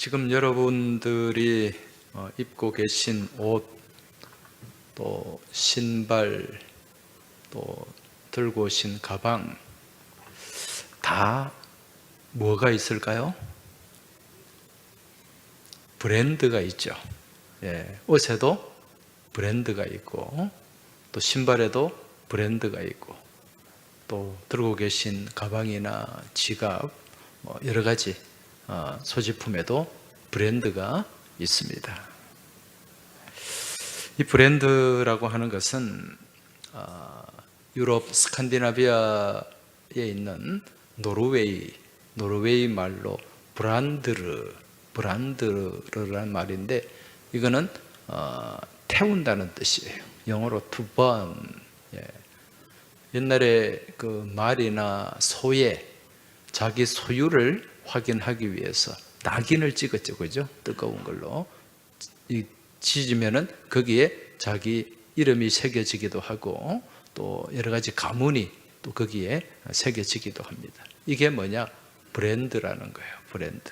지금 여러분들이 입고 계신 옷, 또 신발, 또 들고 오신 가방 다 뭐가 있을까요? 브랜드가 있죠. 옷에도 브랜드가 있고, 또 신발에도 브랜드가 있고, 또 들고 계신 가방이나 지갑, 여러 가지 소지품에도 브랜드가 있습니다. 이 브랜드라고 하는 것은 유럽 스칸디나비아에 있는 노르웨이 말로 브란드르라는 말인데, 이거는 태운다는 뜻이에요. 영어로 to burn. 옛날에 그 말이나 소에 자기 소유를 확인하기 위해서 낙인을 찍었죠, 그죠? 뜨거운 걸로 지지면은 거기에 자기 이름이 새겨지기도 하고, 또 여러 가지 가문이 또 거기에 새겨지기도 합니다. 이게 뭐냐? 브랜드라는 거예요. 브랜드.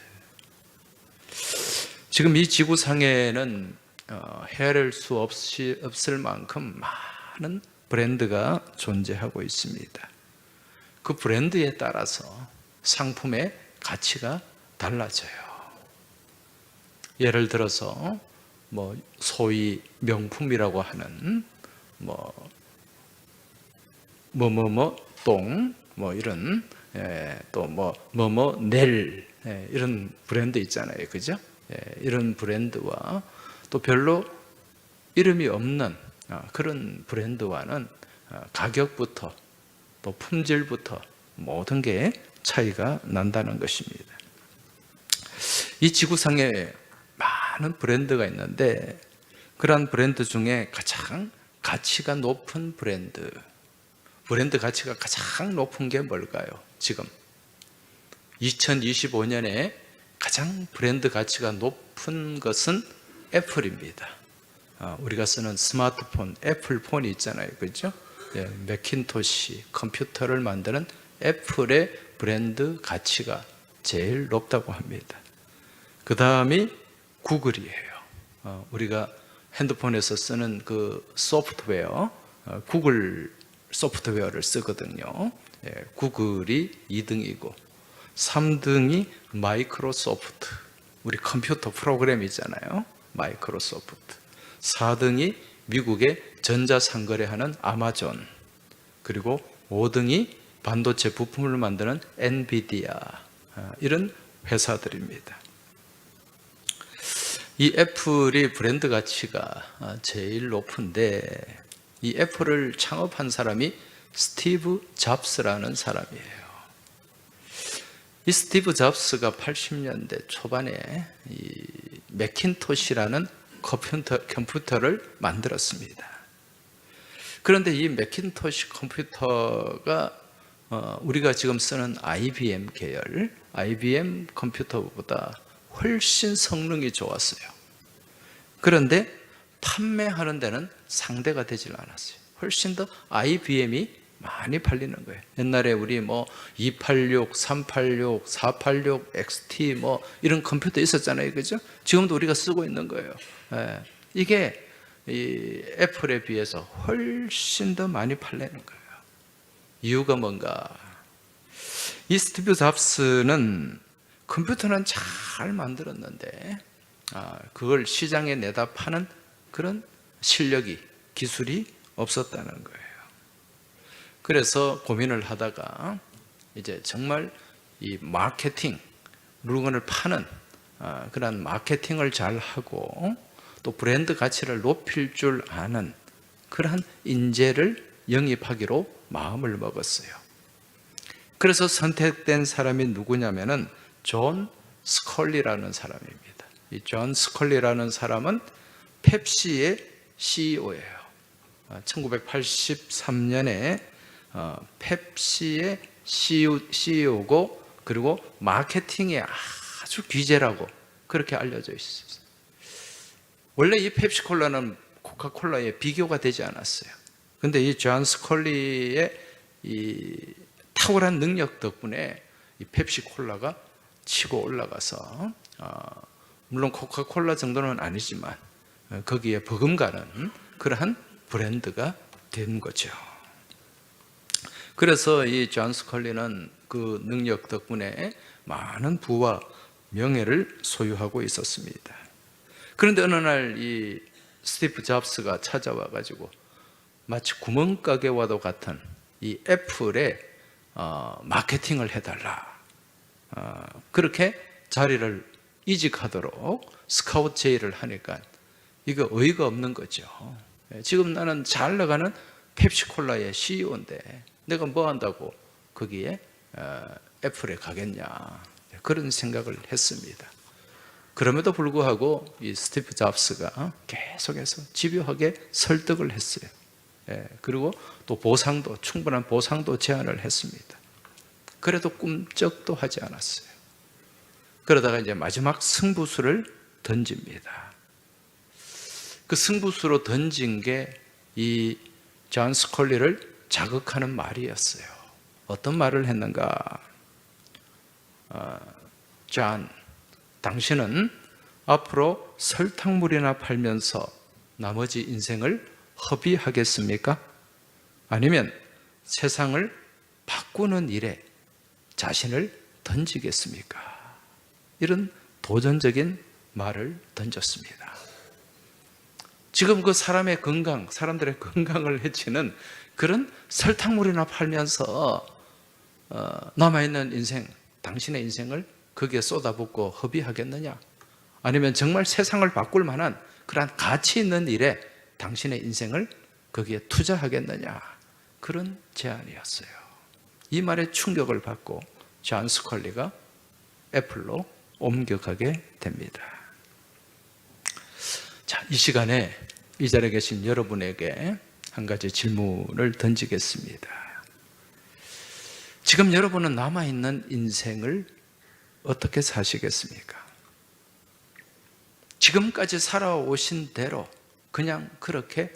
지금 이 지구상에는 헤아릴 수 없을 만큼 많은 브랜드가 존재하고 있습니다. 그 브랜드에 따라서 상품의 가치가 달라져요. 예를 들어서 소위 명품이라고 하는 똥, 이런 또 넬, 이런 브랜드 있잖아요, 그죠? 이런 브랜드와 또 별로 이름이 없는 그런 브랜드와는 가격부터 또 품질부터 모든 게 차이가 난다는 것입니다. 이 지구상에 많은 브랜드가 있는데, 그러한 브랜드 중에 가장 가치가 높은 브랜드 가치가 가장 높은 게 뭘까요? 지금 2025년에 가장 브랜드 가치가 높은 것은 애플입니다. 우리가 쓰는 스마트폰, 애플폰이 있잖아요, 그렇죠? 매킨토시 컴퓨터를 만드는 애플의 브랜드 가치가 제일 높다고 합니다. 그 다음이 구글이에요. 우리가 핸드폰에서 쓰는 그 소프트웨어, 구글 소프트웨어를 쓰거든요. 구글이 2등이고 3등이 마이크로소프트, 우리 컴퓨터 프로그램 있잖아요, 마이크로소프트. 4등이 미국의 전자상거래하는 아마존, 그리고 5등이 반도체 부품을 만드는 엔비디아, 이런 회사들입니다. 이 애플이 브랜드 가치가 제일 높은데, 이 애플을 창업한 사람이 스티브 잡스라는 사람이에요. 이 스티브 잡스가 80년대 초반에 이 매킨토시라는 컴퓨터를 만들었습니다. 그런데 이 매킨토시 컴퓨터가 우리가 지금 쓰는 IBM 계열, IBM 컴퓨터보다 훨씬 성능이 좋았어요. 그런데 판매하는 데는 상대가 되질 않았어요. 훨씬 더 IBM이 많이 팔리는 거예요. 옛날에 우리 286, 386, 486, XT 이런 컴퓨터 있었잖아요, 그죠? 지금도 우리가 쓰고 있는 거예요. 이게 이 애플에 비해서 훨씬 더 많이 팔리는 거예요. 이유가 뭔가? 이 스티브 잡스는 컴퓨터는 잘 만들었는데 그걸 시장에 내다 파는 그런 실력이, 기술이 없었다는 거예요. 그래서 고민을 하다가 이제 정말 이 마케팅, 물건을 파는 그런 마케팅을 잘 하고 또 브랜드 가치를 높일 줄 아는 그러한 인재를 영입하기로 마음을 먹었어요. 그래서 선택된 사람이 누구냐면은 존 스컬리라는 사람입니다. 이 존 스컬리라는 사람은 펩시의 CEO예요. 1983년에 펩시의 CEO고, 그리고 마케팅의 아주 귀재라고 그렇게 알려져 있어요. 원래 이 펩시콜라는 코카콜라에 비교가 되지 않았어요. 그런데 이 존 스컬리의 이 탁월한 능력 덕분에 이 펩시콜라가 치고 올라가서 물론 코카콜라 정도는 아니지만 거기에 버금가는 그러한 브랜드가 된 거죠. 그래서 이 존 스컬리는 그 능력 덕분에 많은 부와 명예를 소유하고 있었습니다. 그런데 어느 날 이 스티브 잡스가 찾아와 가지고 마치 구멍가게와도 같은 이 애플에 마케팅을 해달라, 그렇게 자리를 이직하도록 스카우트 제의를 하니까 이거 어이가 없는 거죠. 지금 나는 잘 나가는 펩시콜라의 CEO인데 내가 뭐 한다고 거기에 애플에 가겠냐, 그런 생각을 했습니다. 그럼에도 불구하고 이 스티브 잡스가 계속해서 집요하게 설득을 했어요. 그리고 또 보상도, 충분한 보상도 제안을 했습니다. 그래도 꿈쩍도 하지 않았어요. 그러다가 이제 마지막 승부수를 던집니다. 그 승부수로 던진 게 이 존 스컬리를 자극하는 말이었어요. 어떤 말을 했는가? 존, 당신은 앞으로 설탕물이나 팔면서 나머지 인생을 허비하겠습니까? 아니면 세상을 바꾸는 일에 자신을 던지겠습니까? 이런 도전적인 말을 던졌습니다. 지금 그 사람의 건강, 사람들의 건강을 해치는 그런 설탕물이나 팔면서 남아있는 인생, 당신의 인생을 거기에 쏟아붓고 허비하겠느냐? 아니면 정말 세상을 바꿀 만한 그러한 가치 있는 일에 당신의 인생을 거기에 투자하겠느냐? 그런 제안이었어요. 이 말에 충격을 받고 존 스컬리가 애플로 옮겨가게 됩니다. 자, 이 시간에 이 자리에 계신 여러분에게 한 가지 질문을 던지겠습니다. 지금 여러분은 남아있는 인생을 어떻게 사시겠습니까? 지금까지 살아오신 대로 그냥 그렇게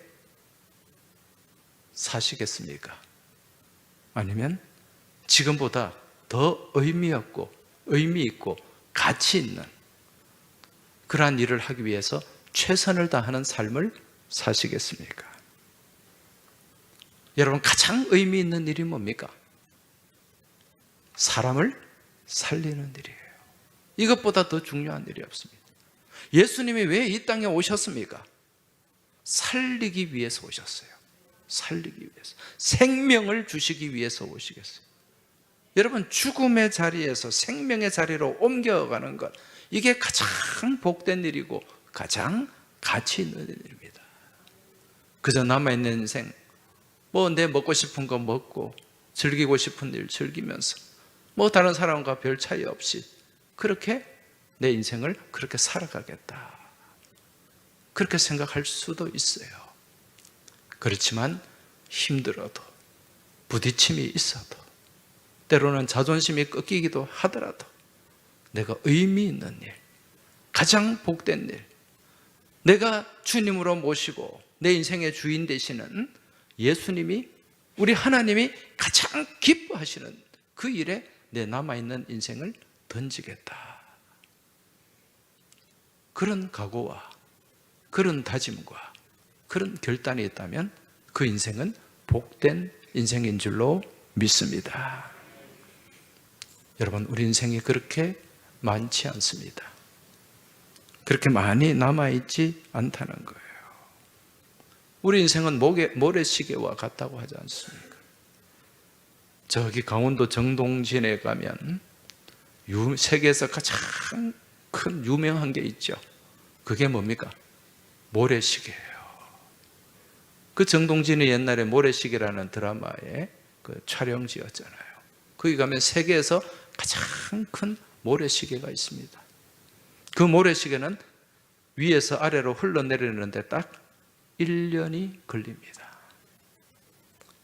사시겠습니까? 아니면 지금보다 더 의미 있고 가치 있는 그러한 일을 하기 위해서 최선을 다하는 삶을 사시겠습니까? 여러분, 가장 의미 있는 일이 뭡니까? 사람을 살리는 일이에요. 이것보다 더 중요한 일이 없습니다. 예수님이 왜 이 땅에 오셨습니까? 살리기 위해서 오셨어요. 살리기 위해서. 생명을 주시기 위해서 오시겠어요. 여러분, 죽음의 자리에서 생명의 자리로 옮겨가는 것, 이게 가장 복된 일이고 가장 가치 있는 일입니다. 그저 남아있는 인생, 내 먹고 싶은 거 먹고 즐기고 싶은 일 즐기면서 다른 사람과 별 차이 없이 그렇게 내 인생을 그렇게 살아가겠다, 그렇게 생각할 수도 있어요. 그렇지만 힘들어도, 부딪힘이 있어도, 때로는 자존심이 꺾이기도 하더라도 내가 의미 있는 일, 가장 복된 일, 내가 주님으로 모시고 내 인생의 주인 되시는 예수님이, 우리 하나님이 가장 기뻐하시는 그 일에 내 남아있는 인생을 던지겠다, 그런 각오와 그런 다짐과 그런 결단이 있다면 그 인생은 복된 인생인 줄로 믿습니다. 여러분, 우리 인생이 그렇게 많지 않습니다. 그렇게 많이 남아있지 않다는 거예요. 우리 인생은 모래시계와 같다고 하지 않습니까? 저기 강원도 정동진에 가면 세계에서 가장 큰 유명한 게 있죠. 그게 뭡니까? 모래시계예요. 그 정동진이 옛날에 모래시계라는 드라마의 그 촬영지였잖아요. 거기 가면 세계에서 가장 큰 모래시계가 있습니다. 그 모래시계는 위에서 아래로 흘러내리는데 딱 1년이 걸립니다.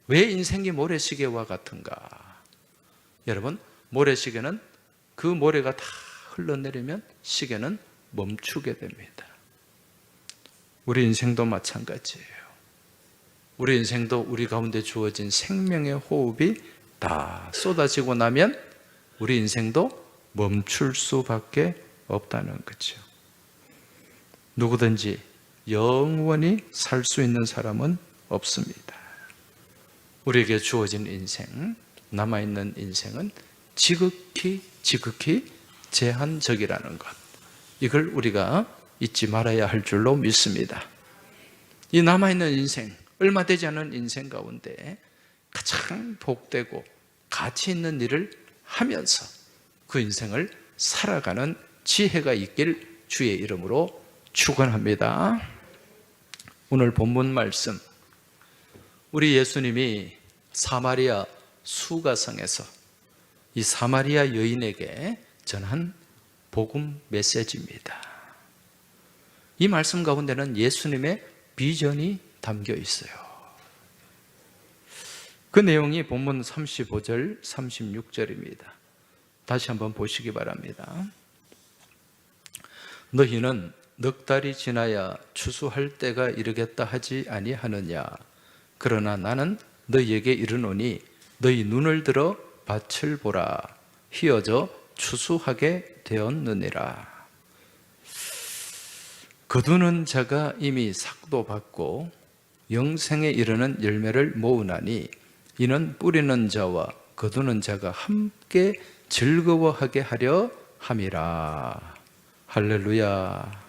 왜 인생이 모래시계와 같은가? 여러분, 모래시계는 그 모래가 다 흘러내리면 시계는 멈추게 됩니다. 우리 인생도 마찬가지예요. 우리 인생도 우리 가운데 주어진 생명의 호흡이 다 쏟아지고 나면 우리 인생도 멈출 수밖에 없다는 거죠. 누구든지 영원히 살 수 있는 사람은 없습니다. 우리에게 주어진 인생, 남아있는 인생은 지극히 제한적이라는 것, 이걸 우리가 잊지 말아야 할 줄로 믿습니다. 이 남아있는 인생, 얼마 되지 않은 인생 가운데 가장 복되고 가치 있는 일을 하면서 그 인생을 살아가는 지혜가 있길 주의 이름으로 축원합니다. 오늘 본문 말씀, 우리 예수님이 사마리아 수가성에서 이 사마리아 여인에게 전한 복음 메시지입니다. 이 말씀 가운데는 예수님의 비전이 담겨 있어요. 그 내용이 본문 35절, 36절입니다. 다시 한번 보시기 바랍니다. 너희는 넉 달이 지나야 추수할 때가 이르겠다 하지 아니하느냐? 그러나 나는 너희에게 이르노니 너희 눈을 들어 밭을 보라. 휘어져 추수하게 되었느니라. 거두는 자가 이미 삭도 받고 영생에 이르는 열매를 모으나니 이는 뿌리는 자와 거두는 자가 함께 즐거워하게 하려 함이라. 할렐루야.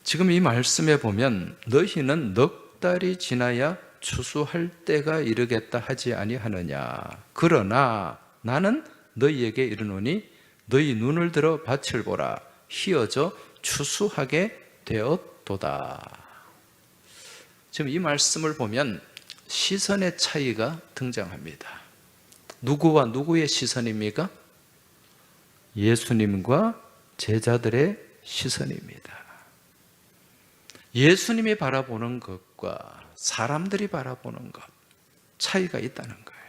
지금 이 말씀에 보면 너희는 넉 달이 지나야 추수할 때가 이르겠다 하지 아니하느냐? 그러나 나는 너희에게 이르노니 너희 눈을 들어 밭을 보라. 휘어져 추수하게 되었도다. 지금 이 말씀을 보면 시선의 차이가 등장합니다. 누구와 누구의 시선입니까? 예수님과 제자들의 시선입니다. 예수님이 바라보는 것과 사람들이 바라보는 것, 차이가 있다는 거예요.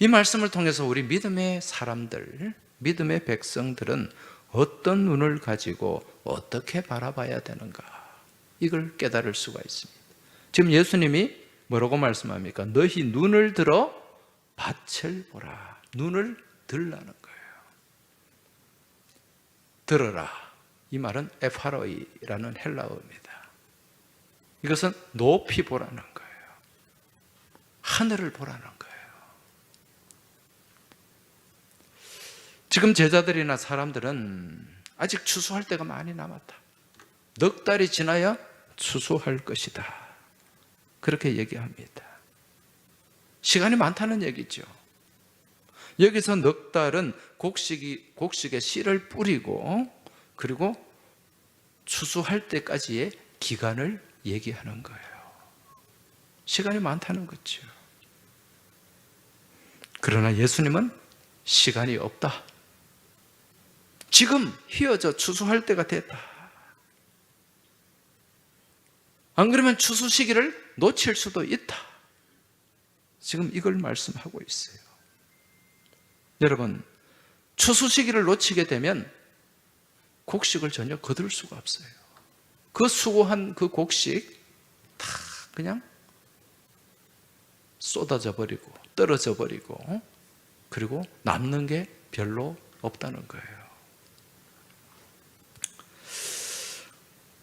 이 말씀을 통해서 우리 믿음의 사람들, 믿음의 백성들은 어떤 눈을 가지고 어떻게 바라봐야 되는가, 이걸 깨달을 수가 있습니다. 지금 예수님이 뭐라고 말씀합니까? 너희 눈을 들어 밭을 보라. 눈을 들라는 거예요. 들어라. 이 말은 에파로이라는 헬라어입니다. 이것은 높이 보라는 거예요. 하늘을 보라는 거예요. 지금 제자들이나 사람들은 아직 추수할 때가 많이 남았다. 넉 달이 지나야 추수할 것이다. 그렇게 얘기합니다. 시간이 많다는 얘기죠. 여기서 넉 달은 곡식에 씨를 뿌리고 그리고 추수할 때까지의 기간을 얘기하는 거예요. 시간이 많다는 거죠. 그러나 예수님은 시간이 없다. 지금 휘어져 추수할 때가 됐다. 안 그러면 추수 시기를 놓칠 수도 있다. 지금 이걸 말씀하고 있어요. 여러분, 추수 시기를 놓치게 되면 곡식을 전혀 거둘 수가 없어요. 그 수고한 그 곡식 다 그냥 쏟아져 버리고 떨어져 버리고 그리고 남는 게 별로 없다는 거예요.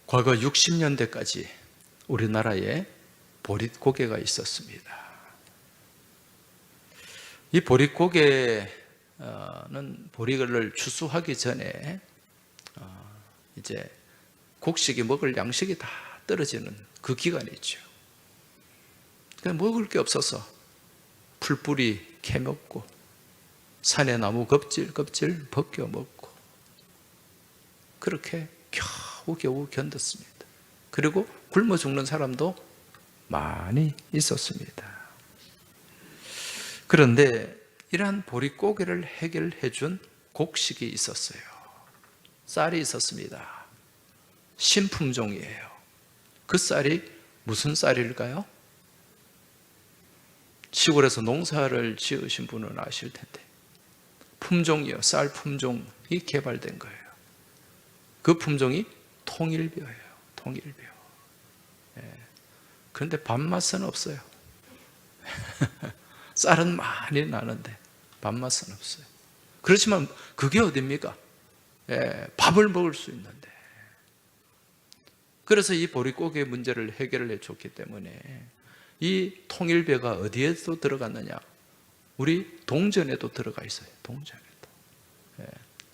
과거 60년대까지 우리나라에 보릿고개가 있었습니다. 이 보릿고개는 보리를 추수하기 전에 이제 곡식이 먹을 양식이 다 떨어지는 그 기간이죠. 그러니까 먹을 게 없어서 풀뿌리 캐먹고 산의 나무 껍질 벗겨 먹고 그렇게 겨우 견뎠습니다. 그리고 굶어 죽는 사람도 많이 있었습니다. 그런데 이러한 보릿고개를 해결해 준 곡식이 있었어요. 쌀이 있었습니다. 신품종이에요. 그 쌀이 무슨 쌀일까요? 시골에서 농사를 지으신 분은 아실 텐데 품종이요, 쌀 품종이 개발된 거예요. 그 품종이 통일벼예요. 통일벼. 그런데 밥맛은 없어요. 쌀은 많이 나는데 밥맛은 없어요. 그렇지만 그게 어딥니까? 밥을 먹을 수 있는데. 그래서 이 보릿고개 문제를 해결을 해줬기 때문에 이 통일벼가 어디에도 들어갔느냐? 우리 동전에도 들어가 있어요. 동전에도.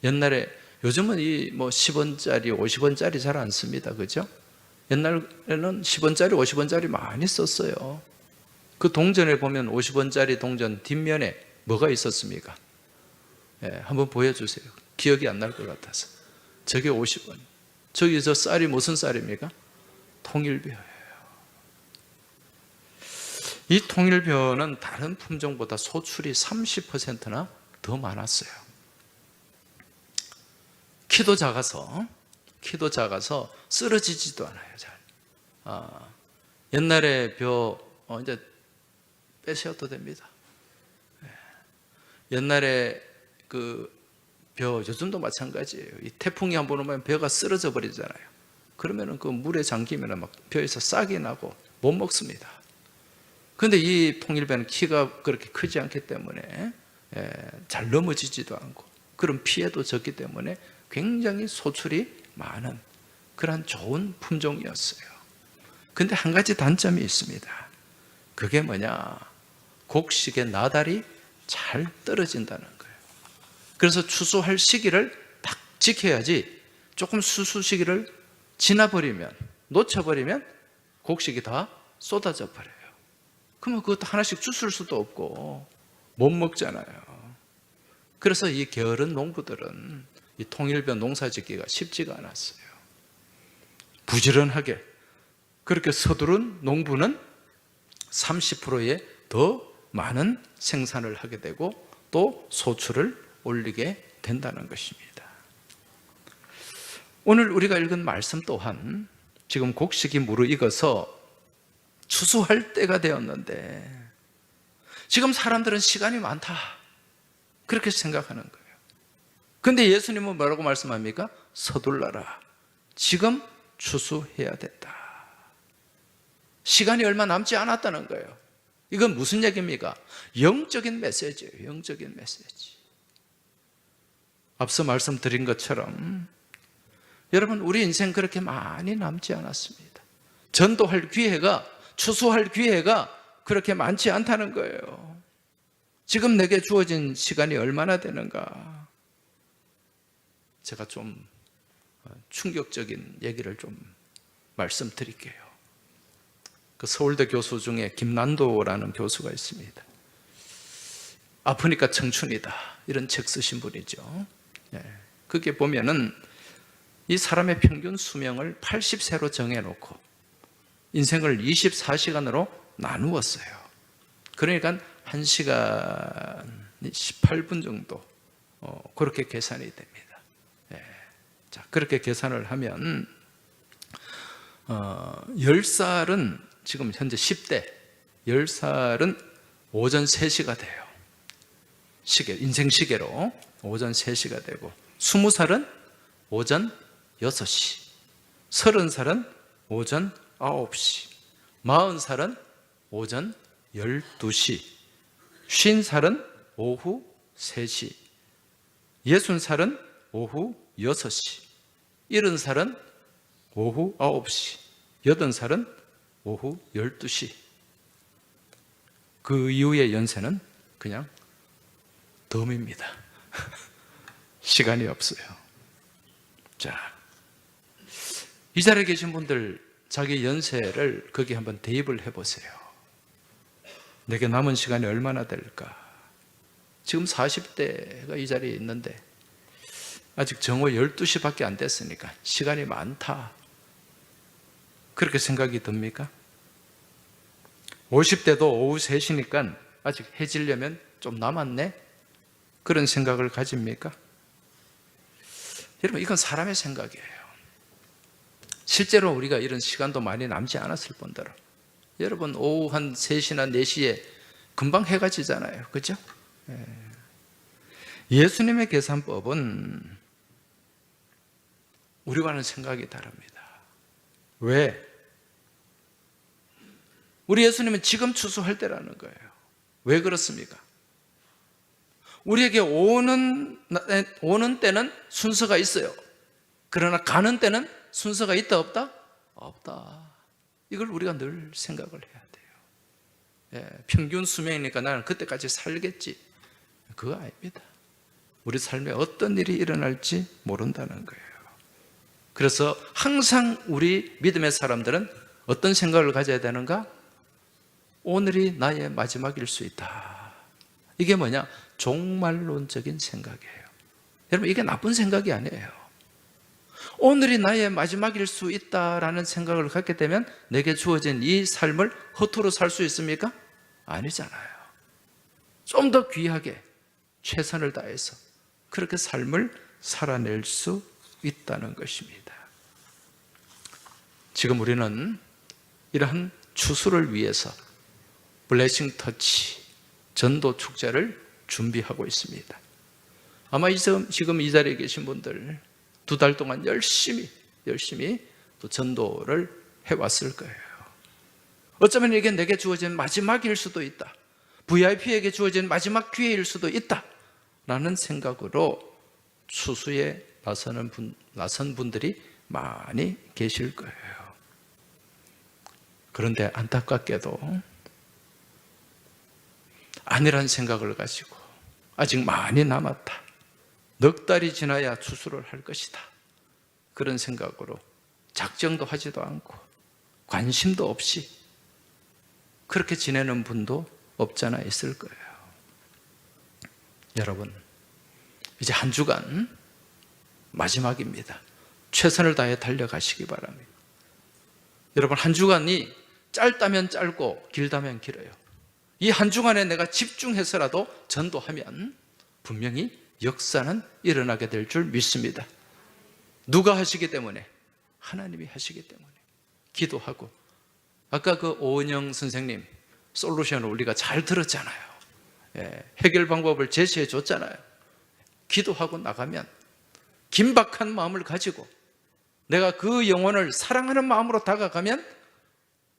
옛날에, 요즘은 이 뭐 10원짜리, 50원짜리 잘 안 씁니다. 그죠? 옛날에는 10원짜리, 50원짜리 많이 썼어요. 그 동전에 보면 50원짜리 동전 뒷면에 뭐가 있었습니까? 한번 보여주세요. 기억이 안 날 것 같아서. 저게 50원. 저기 저 쌀이 무슨 쌀입니까? 통일벼예요. 이 통일벼는 다른 품종보다 소출이 30%나 더 많았어요. 키도 작아서 쓰러지지도 않아요. 잘. 옛날에 벼 이제 빼셔도 됩니다. 옛날에 그 벼, 요즘도 마찬가지예요. 이 태풍이 한번 오면 벼가 쓰러져 버리잖아요. 그러면은 그 물에 잠기면 막 벼에서 싹이 나고 못 먹습니다. 그런데 이 통일벼는 키가 그렇게 크지 않기 때문에 잘 넘어지지도 않고 그런 피해도 적기 때문에 굉장히 소출이 많은 그런 좋은 품종이었어요. 근데 한 가지 단점이 있습니다. 그게 뭐냐? 곡식의 나달이 잘 떨어진다는 거예요. 그래서 추수할 시기를 딱 지켜야지, 조금 수수 시기를 지나버리면, 놓쳐버리면 곡식이 다 쏟아져 버려요. 그러면 그것도 하나씩 주술 수도 없고 못 먹잖아요. 그래서 이 게으른 농부들은 이 통일벼 농사 짓기가 쉽지가 않았어요. 부지런하게 그렇게 서두른 농부는 30%의 더 많은 생산을 하게 되고 또 소출을 올리게 된다는 것입니다. 오늘 우리가 읽은 말씀 또한 지금 곡식이 무르익어서 추수할 때가 되었는데 지금 사람들은 시간이 많다 그렇게 생각하는 거예요. 그런데 예수님은 뭐라고 말씀합니까? 서둘러라. 지금 추수해야 된다. 시간이 얼마 남지 않았다는 거예요. 이건 무슨 얘기입니까? 영적인 메시지예요. 영적인 메시지. 앞서 말씀드린 것처럼 여러분, 우리 인생 그렇게 많이 남지 않았습니다. 전도할 기회가, 추수할 기회가 그렇게 많지 않다는 거예요. 지금 내게 주어진 시간이 얼마나 되는가? 제가 좀 충격적인 얘기를 좀 말씀드릴게요. 그 서울대 교수 중에 김난도라는 교수가 있습니다. 아프니까 청춘이다 이런 책 쓰신 분이죠. 그게 보면은 이 사람의 평균 수명을 80세로 정해놓고 인생을 24시간으로 나누었어요. 그러니까 1시간 18분 정도 그렇게 계산이 됩니다. 자, 그렇게 계산을 하면 10살은 지금 현재 10대 10살은 오전 3시가 돼요. 인생 시계로 오전 3시가 되고 20살은 오전 6시, 30살은 오전 9시, 40살은 오전 12시, 50살은 오후 3시, 60살은 오후 6시, 70살은 오후 9시, 80살은 오후 12시. 그 이후의 연세는 그냥 덤입니다. 시간이 없어요. 자, 이 자리에 계신 분들 자기 연세를 거기 한번 대입을 해보세요. 내게 남은 시간이 얼마나 될까? 지금 40대가 이 자리에 있는데 아직 정오 12시밖에 안 됐으니까 시간이 많다 그렇게 생각이 듭니까? 50대도 오후 3시니까 아직 해지려면 좀 남았네 그런 생각을 가집니까? 여러분, 이건 사람의 생각이에요. 실제로 우리가 이런 시간도 많이 남지 않았을 뿐더러 여러분, 오후 한 3시나 4시에 금방 해가 지잖아요. 그죠? 예수님의 계산법은 우리와는 생각이 다릅니다. 왜? 우리 예수님은 지금 추수할 때라는 거예요. 왜 그렇습니까? 우리에게 오는 때는 순서가 있어요. 그러나 가는 때는 순서가 있다 없다? 없다. 이걸 우리가 늘 생각을 해야 돼요. 평균 수명이니까 나는 그때까지 살겠지. 그거 아닙니다. 우리 삶에 어떤 일이 일어날지 모른다는 거예요. 그래서 항상 우리 믿음의 사람들은 어떤 생각을 가져야 되는가? 오늘이 나의 마지막일 수 있다. 이게 뭐냐? 종말론적인 생각이에요. 여러분, 이게 나쁜 생각이 아니에요. 오늘이 나의 마지막일 수 있다라는 생각을 갖게 되면 내게 주어진 이 삶을 허투루 살 수 있습니까? 아니잖아요. 좀 더 귀하게 최선을 다해서 그렇게 삶을 살아낼 수 있다는 것입니다. 지금 우리는 이러한 추수를 위해서 블레싱 터치 전도 축제를 준비하고 있습니다. 아마 지금 이 자리에 계신 분들 2달 동안 열심히 또 전도를 해왔을 거예요. 어쩌면 이게 내게 주어진 마지막일 수도 있다. VIP에게 주어진 마지막 기회일 수도 있다. 라는 생각으로 추수에 나선 분들이 많이 계실 거예요. 그런데 안타깝게도 아니란 생각을 가지고 아직 많이 남았다. 넉 달이 지나야 추수를 할 것이다. 그런 생각으로 작정도 하지도 않고 관심도 없이 그렇게 지내는 분도 없잖아 있을 거예요. 여러분, 이제 한 주간 마지막입니다. 최선을 다해 달려가시기 바랍니다. 여러분, 한 주간이 짧다면 짧고 길다면 길어요. 이 한 주간에 내가 집중해서라도 전도하면 분명히 역사는 일어나게 될 줄 믿습니다. 누가 하시기 때문에? 하나님이 하시기 때문에. 기도하고, 아까 그 오은영 선생님 솔루션을 우리가 잘 들었잖아요. 해결 방법을 제시해 줬잖아요. 기도하고 나가면 긴박한 마음을 가지고 내가 그 영혼을 사랑하는 마음으로 다가가면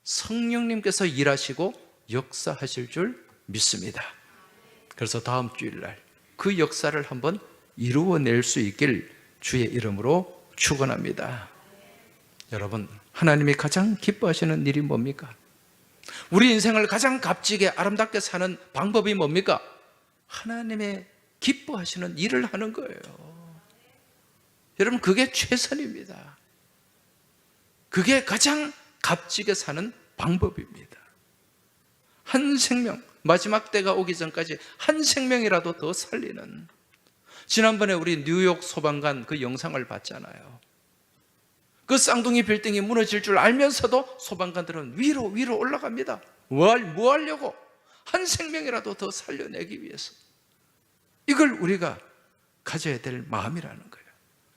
성령님께서 일하시고 역사하실 줄 믿습니다. 그래서 다음 주일날 그 역사를 한번 이루어낼 수 있길 주의 이름으로 축원합니다. 여러분, 하나님이 가장 기뻐하시는 일이 뭡니까? 우리 인생을 가장 값지게 아름답게 사는 방법이 뭡니까? 하나님의 기뻐하시는 일을 하는 거예요. 여러분, 그게 최선입니다. 그게 가장 값지게 사는 방법입니다. 한 생명, 마지막 때가 오기 전까지 한 생명이라도 더 살리는. 지난번에 우리 뉴욕 소방관 그 영상을 봤잖아요. 그 쌍둥이 빌딩이 무너질 줄 알면서도 소방관들은 위로 올라갑니다. 뭐 하려고? 한 생명이라도 더 살려내기 위해서. 이걸 우리가 가져야 될 마음이라는 거예요.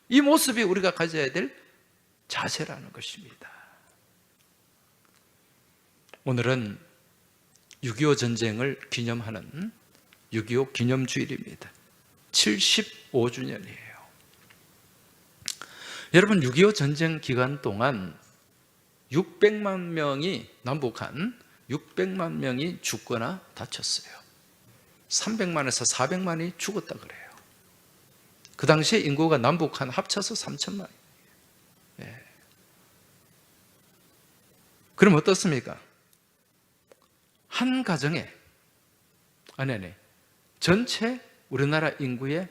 이 모습이 우리가 가져야 될 자세라는 것입니다. 오늘은 6.25 전쟁을 기념하는 6.25 기념주일입니다. 75주년이에요. 여러분, 6.25 전쟁 기간 동안 600만 명이 남북한 600만 명이 죽거나 다쳤어요. 300만에서 400만이 죽었다 그래요. 그 당시에 인구가 남북한 합쳐서 3천만. 그럼 어떻습니까? 한 가정에 전체 우리나라 인구의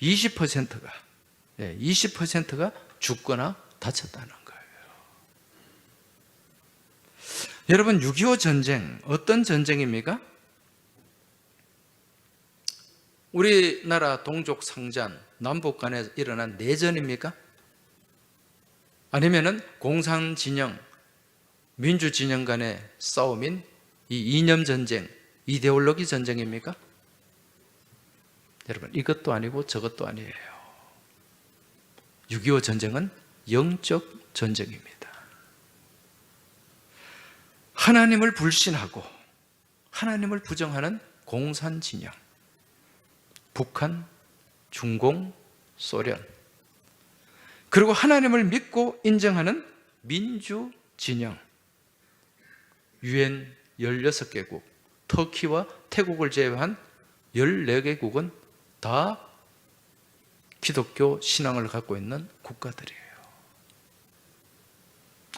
20%가 죽거나 다쳤다는 거예요. 여러분, 6.25 전쟁 어떤 전쟁입니까? 우리나라 동족 상잔 남북 간에 일어난 내전입니까? 아니면은 공산 진영 민주 진영 간의 싸움인 이 이념 전쟁, 이데올로기 전쟁입니까? 여러분, 이것도 아니고 저것도 아니에요. 6.25 전쟁은 영적 전쟁입니다. 하나님을 불신하고 하나님을 부정하는 공산 진영, 북한, 중공, 소련, 그리고 하나님을 믿고 인정하는 민주 진영, UN 16개국, 터키와 태국을 제외한 14개국은 다 기독교 신앙을 갖고 있는 국가들이에요.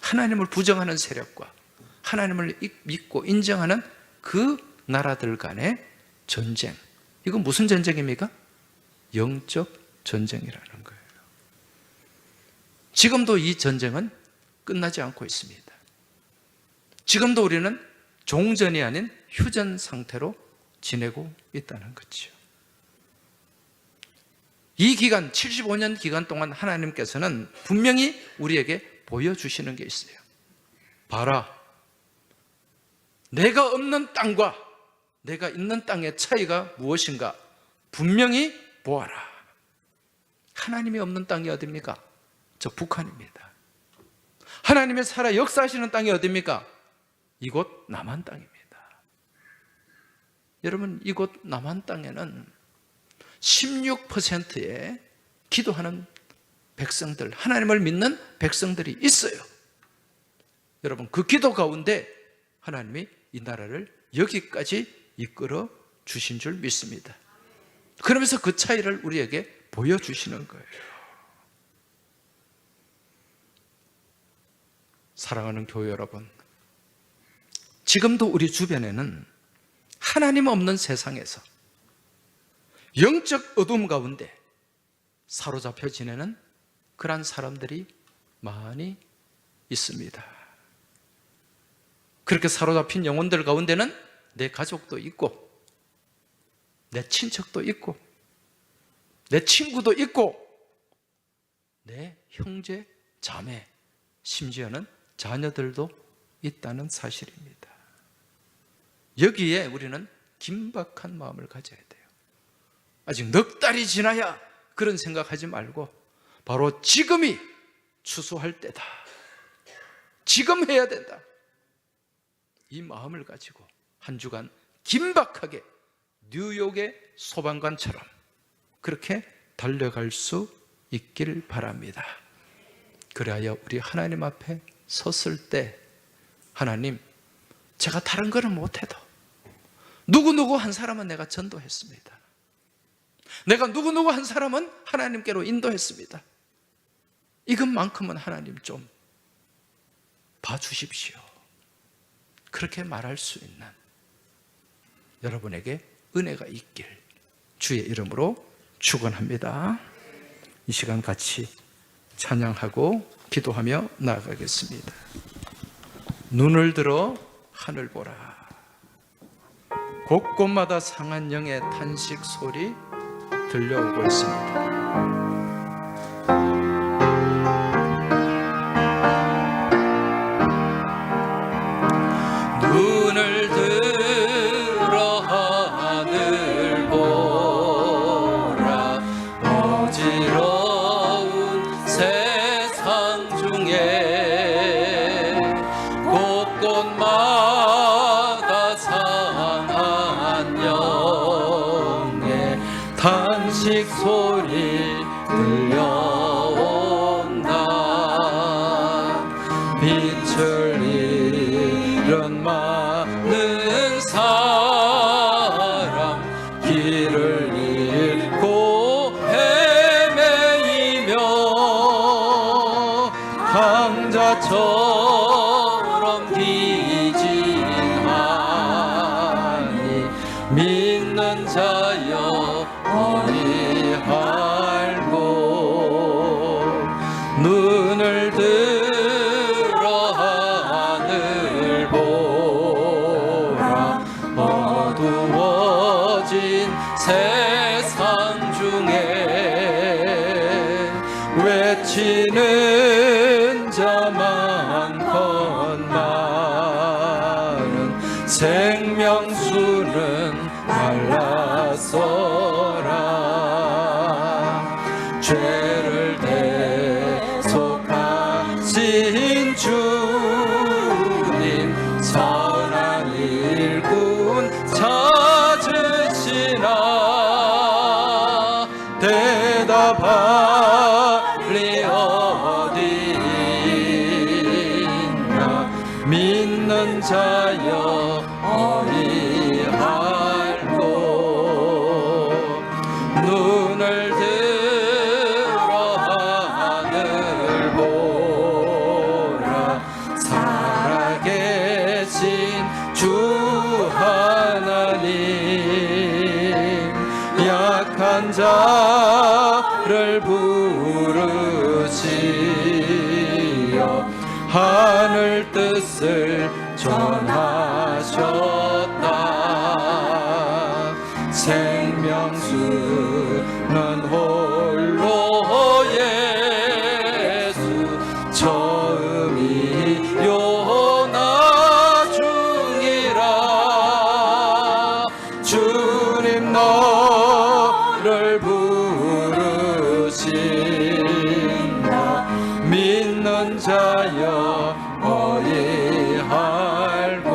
하나님을 부정하는 세력과 하나님을 믿고 인정하는 그 나라들 간의 전쟁. 이건 무슨 전쟁입니까? 영적 전쟁이라는 거예요. 지금도 이 전쟁은 끝나지 않고 있습니다. 지금도 우리는 종전이 아닌 휴전 상태로 지내고 있다는 거죠. 이 기간, 75년 기간 동안 하나님께서는 분명히 우리에게 보여주시는 게 있어요. 봐라, 내가 없는 땅과 내가 있는 땅의 차이가 무엇인가 분명히 보아라. 하나님이 없는 땅이 어디입니까? 저 북한입니다. 하나님의 살아 역사하시는 땅이 어디입니까? 이곳 남한 땅입니다. 여러분, 이곳 남한 땅에는 16%의 기도하는 백성들, 하나님을 믿는 백성들이 있어요. 여러분, 그 기도 가운데 하나님이 이 나라를 여기까지 이끌어 주신 줄 믿습니다. 그러면서 그 차이를 우리에게 보여주시는 거예요. 사랑하는 교회 여러분, 지금도 우리 주변에는 하나님 없는 세상에서 영적 어둠 가운데 사로잡혀 지내는 그런 사람들이 많이 있습니다. 그렇게 사로잡힌 영혼들 가운데는 내 가족도 있고, 내 친척도 있고, 내 친구도 있고, 내 형제, 자매, 심지어는 자녀들도 있다는 사실입니다. 여기에 우리는 긴박한 마음을 가져야 돼요. 아직 넉 달이 지나야 그런 생각하지 말고 바로 지금이 추수할 때다. 지금 해야 된다. 이 마음을 가지고 한 주간 긴박하게 뉴욕의 소방관처럼 그렇게 달려갈 수 있길 바랍니다. 그래야 우리 하나님 앞에 섰을 때 하나님, 제가 다른 거는 못해도 누구누구 한 사람은 내가 전도했습니다. 내가 누구누구 한 사람은 하나님께로 인도했습니다. 이것만큼은 하나님 좀 봐주십시오. 그렇게 말할 수 있는 여러분에게 은혜가 있길 주의 이름으로 축원합니다. 이 시간 같이 찬양하고 기도하며 나아가겠습니다. 눈을 들어 하늘 보라. 곳곳마다 상한 영의 탄식 소리 들려오고 있습니다. 눈을 들어 하늘 보라. 어지러운 세상 중에 곳곳마다 상한 영의 탄식 소리 들려온다. 빛을 잃은 많은 사람 길을 잃고 헤매이며 강자처럼 기진하니 믿는 자여 어리할고 눈을 들어 하늘 보라. 어두워진 세상 중에 외치는 자 많건만은 생명수는 말랐어라. 죄를 대속하신 주님 선한 일꾼 찾으시나. 대답하리 어디 있나. 믿는 자여 어리할고 약한 자를 부르시어 하늘 뜻을 전하셨다. 생명수는 홀로 예수 처음이요 나중이라. 주님 너를 부르신다. 믿는 자여 어이 알고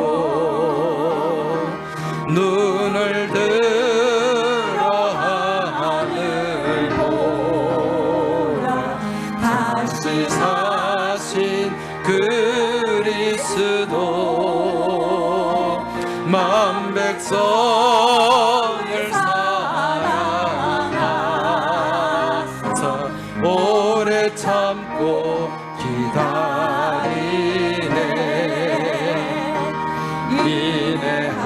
눈을 들어 하늘 보라. 다시 사신 그리스도 만 백성을 사랑하사 오래 참고 기다리네.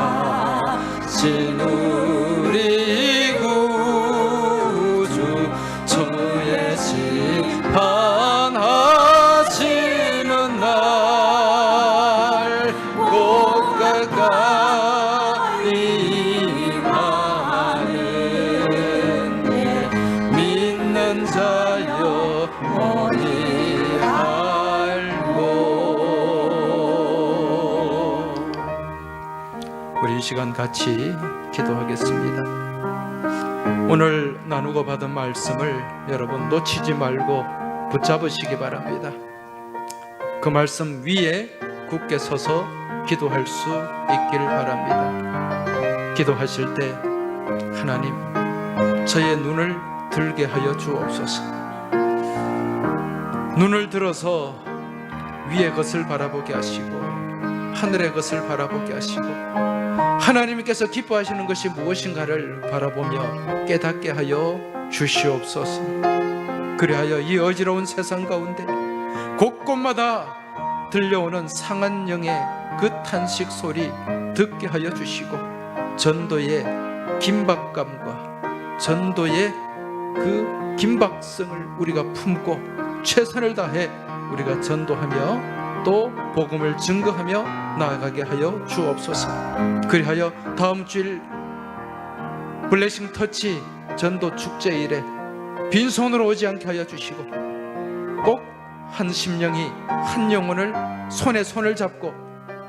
인내하신 우리 구주 주의 심판하시는 날 곧 가까이 임하는데 믿는 자여 어이 알고. 우리 이 시간 같이 기도하겠습니다. 오늘 나누고 받은 말씀을 여러분 놓치지 말고 붙잡으시기 바랍니다. 그 말씀 위에 굳게 서서 기도할 수 있길 바랍니다. 기도하실 때 하나님, 저의 눈을 들게 하여 주옵소서. 눈을 들어서 위의 것을 바라보게 하시고 하늘의 것을 바라보게 하시고 하나님께서 기뻐하시는 것이 무엇인가를 바라보며 깨닫게 하여 주시옵소서. 그리하여 이 어지러운 세상 가운데 곳곳마다 들려오는 상한 영의 그 탄식 소리 듣게 하여 주시고 전도의 긴박감과 전도의 그 긴박성을 우리가 품고 최선을 다해 우리가 전도하며 또 복음을 증거하며 나아가게 하여 주옵소서. 그리하여 다음 주일 블레싱 터치 전도 축제일에 빈손으로 오지 않게 하여 주시고 꼭 한 심령이 한 영혼을 손에 손을 잡고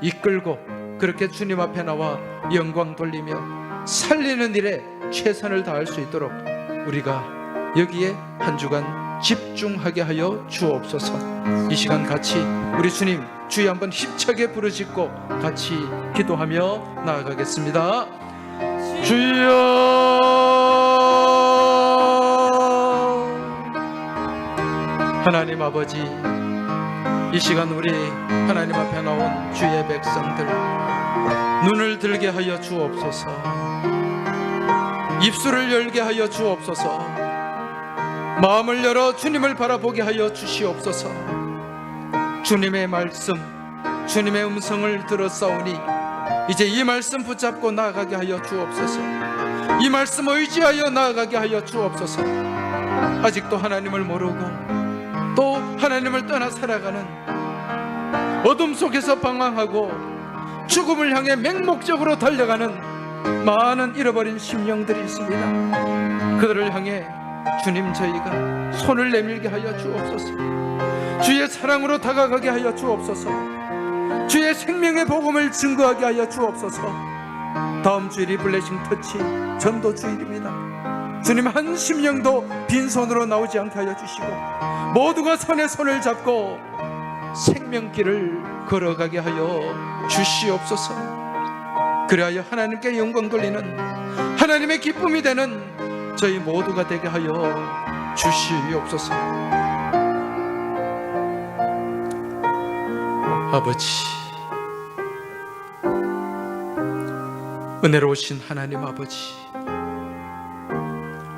이끌고 그렇게 주님 앞에 나와 영광 돌리며 살리는 일에 최선을 다할 수 있도록 우리가 여기에 한 주간 집중하게 하여 주옵소서. 이 시간 같이 우리 주님 주여 한번 힘차게 부르짖고 같이 기도하며 나아가겠습니다. 주여. 하나님 아버지, 이 시간 우리 하나님 앞에 나온 주의 백성들 눈을 들게 하여 주옵소서. 입술을 열게 하여 주옵소서. 마음을 열어 주님을 바라보게 하여 주시옵소서. 주님의 말씀, 주님의 음성을 들었사오니 이제 이 말씀 붙잡고 나아가게 하여 주옵소서. 이 말씀 의지하여 나아가게 하여 주옵소서. 아직도 하나님을 모르고 또 하나님을 떠나 살아가는 어둠 속에서 방황하고 죽음을 향해 맹목적으로 달려가는 많은 잃어버린 심령들이 있습니다. 그들을 향해 주님 저희가 손을 내밀게 하여 주옵소서. 주의 사랑으로 다가가게 하여 주옵소서. 주의 생명의 복음을 증거하게 하여 주옵소서. 다음 주일이 블레싱 터치 전도 주일입니다. 주님 한 심령도 빈손으로 나오지 않게 하여 주시고 모두가 손에 손을 잡고 생명길을 걸어가게 하여 주시옵소서. 그리하여 하나님께 영광 돌리는 하나님의 기쁨이 되는 저희 모두가 되게 하여 주시옵소서. 아버지, 은혜로우신 하나님 아버지,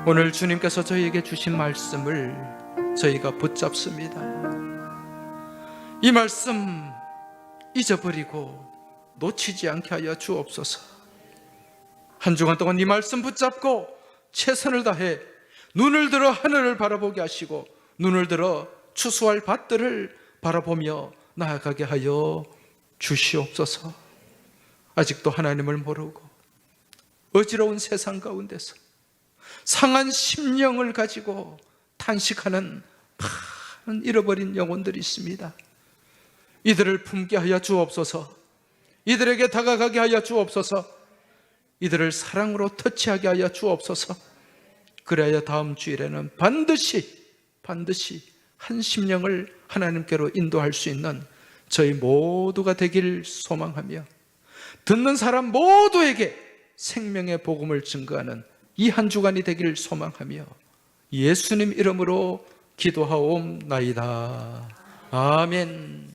오늘 주님께서 저희에게 주신 말씀을 저희가 붙잡습니다. 이 말씀 잊어버리고 놓치지 않게 하여 주옵소서. 한 주간 동안 이 말씀 붙잡고 최선을 다해 눈을 들어 하늘을 바라보게 하시고 눈을 들어 추수할 밭들을 바라보며 나아가게 하여 주시옵소서. 아직도 하나님을 모르고 어지러운 세상 가운데서 상한 심령을 가지고 탄식하는 많은 잃어버린 영혼들이 있습니다. 이들을 품게 하여 주옵소서. 이들에게 다가가게 하여 주옵소서. 이들을 사랑으로 터치하게 하여 주옵소서. 그래야 다음 주일에는 반드시 한 심령을 하나님께로 인도할 수 있는 저희 모두가 되길 소망하며 듣는 사람 모두에게 생명의 복음을 증거하는 이 한 주간이 되길 소망하며 예수님 이름으로 기도하옵나이다. 아멘.